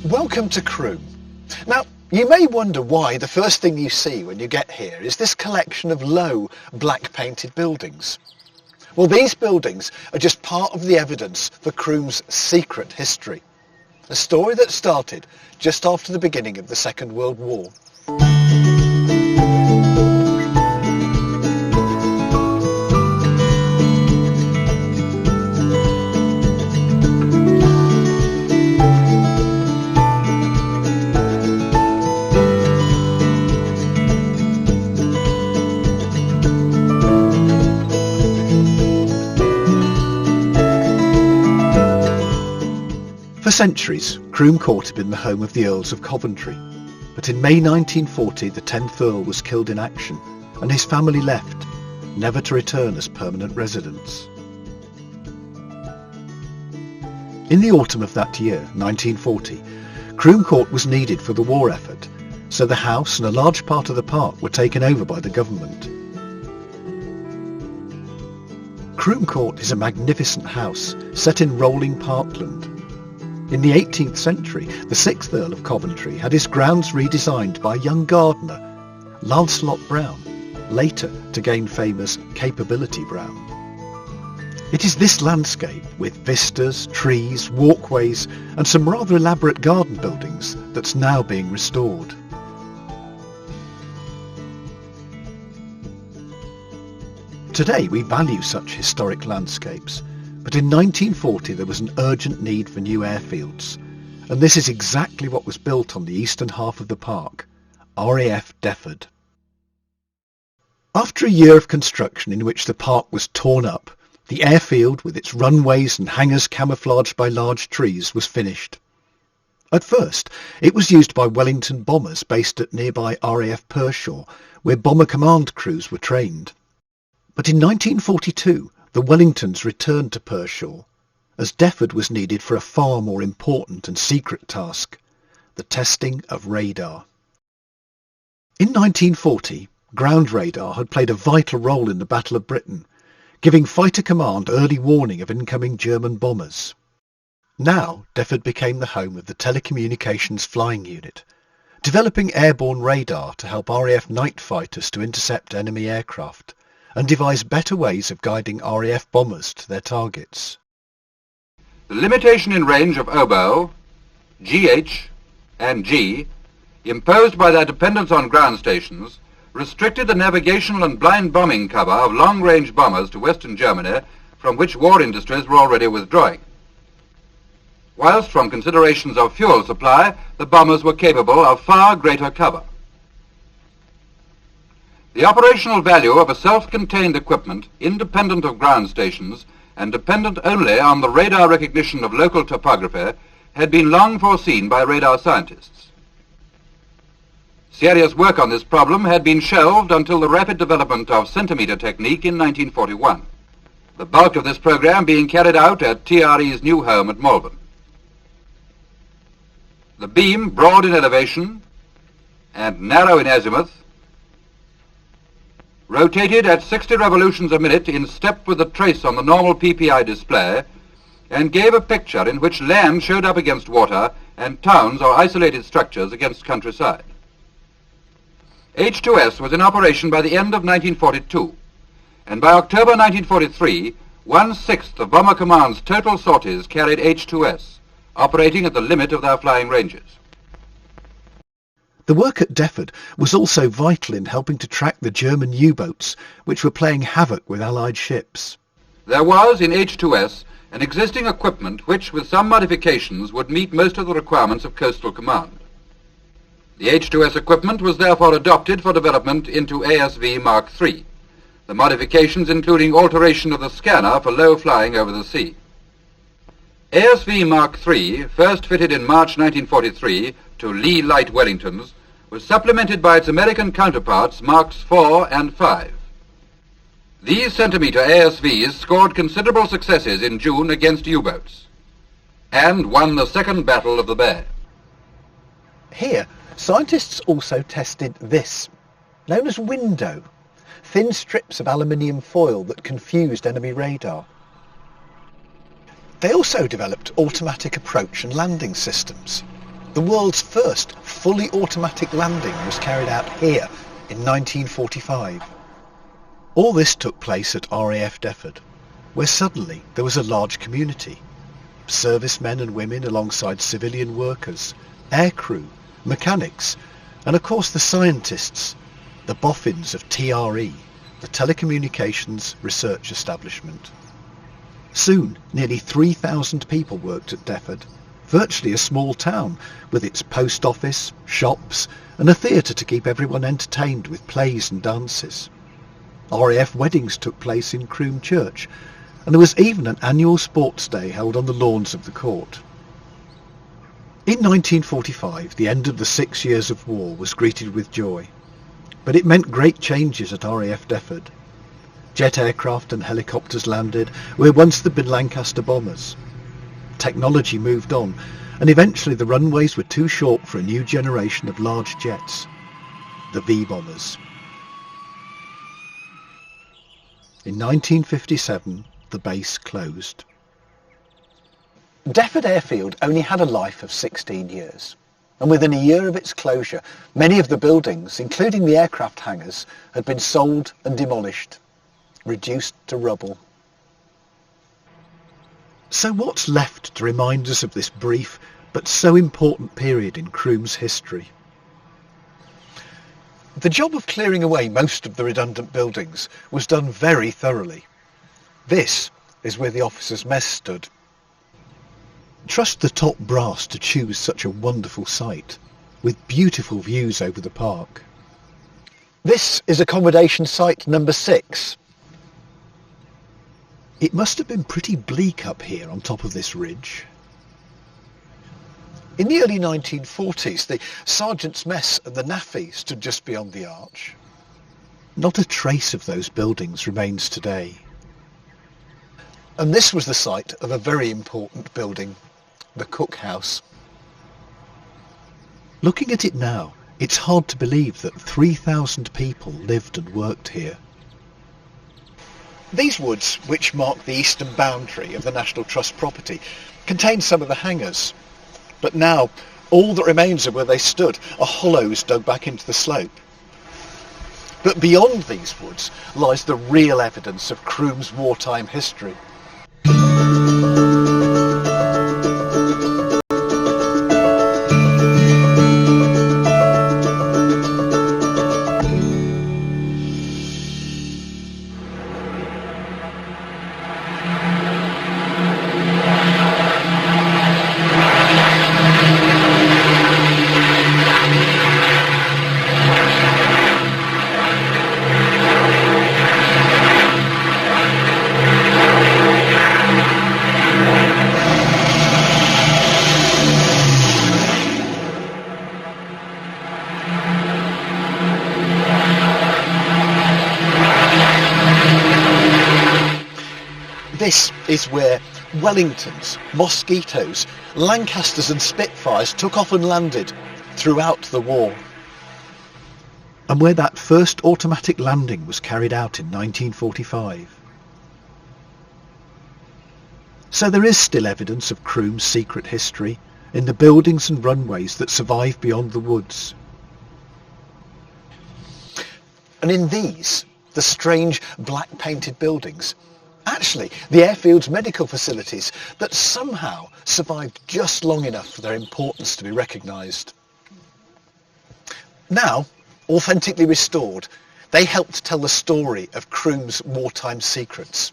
Welcome to Croom. Now, you may wonder why the first thing you see when you get here is this collection of low, black-painted buildings. Well, these buildings are just part of the evidence for Croom's secret history. A story that started just after the beginning of the Second World War. For centuries, Croom Court had been the home of the Earls of Coventry, but in May 1940 the 10th Earl was killed in action and his family left, never to return as permanent residents. In the autumn of that year, 1940, Croom Court was needed for the war effort, so the house and a large part of the park were taken over by the government. Croom Court is a magnificent house set in rolling parkland. In the 18th century, the 6th Earl of Coventry had his grounds redesigned by a young gardener, Lancelot Brown, later to gain fame as Capability Brown. It is this landscape, with vistas, trees, walkways and some rather elaborate garden buildings, that's now being restored. Today we value such historic landscapes, but in 1940 there was an urgent need for new airfields, and this is exactly what was built on the eastern half of the park, RAF Defford. After a year of construction in which the park was torn up, the airfield, with its runways and hangars camouflaged by large trees, was finished. At first, it was used by Wellington bombers based at nearby RAF Pershore, where bomber command crews were trained. But in 1942, the Wellingtons returned to Pershore, as Defford was needed for a far more important and secret task, the testing of radar. In 1940, ground radar had played a vital role in the Battle of Britain, giving Fighter Command early warning of incoming German bombers. Now, Defford became the home of the Telecommunications Flying Unit, developing airborne radar to help RAF night fighters to intercept enemy aircraft, and devise better ways of guiding RAF bombers to their targets. The limitation in range of oboe, GH and G, imposed by their dependence on ground stations, restricted the navigational and blind bombing cover of long-range bombers to Western Germany, from which war industries were already withdrawing. Whilst from considerations of fuel supply, the bombers were capable of far greater cover. The operational value of a self-contained equipment, independent of ground stations and dependent only on the radar recognition of local topography, had been long foreseen by radar scientists. Serious work on this problem had been shelved until the rapid development of centimeter technique in 1941, the bulk of this program being carried out at TRE's new home at Malvern. The beam, broad in elevation and narrow in azimuth, rotated at 60 revolutions a minute in step with the trace on the normal PPI display, and gave a picture in which land showed up against water and towns or isolated structures against countryside. H2S was in operation by the end of 1942, and by October 1943, 1/6 of Bomber Command's total sorties carried H2S, operating at the limit of their flying ranges. The work at Defford was also vital in helping to track the German U-boats, which were playing havoc with Allied ships. There was in H2S an existing equipment which, with some modifications, would meet most of the requirements of Coastal Command. The H2S equipment was therefore adopted for development into ASV Mark III, the modifications including alteration of the scanner for low flying over the sea. ASV Mark III, first fitted in March 1943 to Lee Light Wellingtons, was supplemented by its American counterparts Marks IV and V. These centimeter ASVs scored considerable successes in June against U-boats and won the Second Battle of the Bay. Here, scientists also tested this, known as window, thin strips of aluminium foil that confused enemy radar. They also developed automatic approach and landing systems. The world's first fully automatic landing was carried out here in 1945. All this took place at RAF Defford, where suddenly there was a large community. Servicemen and women alongside civilian workers, aircrew, mechanics, and of course the scientists, the boffins of TRE, the Telecommunications Research Establishment. Soon, nearly 3,000 people worked at Defford, virtually a small town with its post office, shops, and a theatre to keep everyone entertained with plays and dances. RAF weddings took place in Croom Church, and there was even an annual sports day held on the lawns of the court. In 1945, the end of the 6 years of war was greeted with joy, but it meant great changes at RAF Defford. Jet aircraft and helicopters landed where once there'd been Lancaster bombers. Technology moved on, and eventually the runways were too short for a new generation of large jets, the V-bombers. In 1957, the base closed. Defford Airfield only had a life of 16 years, and within a year of its closure, many of the buildings, including the aircraft hangars, had been sold and demolished, reduced to rubble. So what's left to remind us of this brief but so important period in Croom's history? The job of clearing away most of the redundant buildings was done very thoroughly. This is where the officers' mess stood. Trust the top brass to choose such a wonderful site, with beautiful views over the park. This is accommodation site number 6. It must have been pretty bleak up here on top of this ridge. In the early 1940s, the sergeant's mess and the NAFI stood just beyond the arch. Not a trace of those buildings remains today. And this was the site of a very important building, the cookhouse. Looking at it now, it's hard to believe that 3,000 people lived and worked here. These woods, which mark the eastern boundary of the National Trust property, contain some of the hangars. But now, all that remains of where they stood are hollows dug back into the slope. But beyond these woods lies the real evidence of Croom's wartime history. This is where Wellingtons, Mosquitoes, Lancasters and Spitfires took off and landed throughout the war. And where that first automatic landing was carried out in 1945. So there is still evidence of Croom's secret history in the buildings and runways that survive beyond the woods. And in these, the strange black-painted buildings, actually the airfield's medical facilities that somehow survived just long enough for their importance to be recognised. Now, authentically restored, they helped tell the story of Croom's wartime secrets.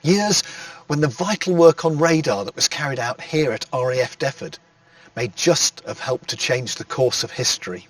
Years when the vital work on radar that was carried out here at RAF Defford may just have helped to change the course of history.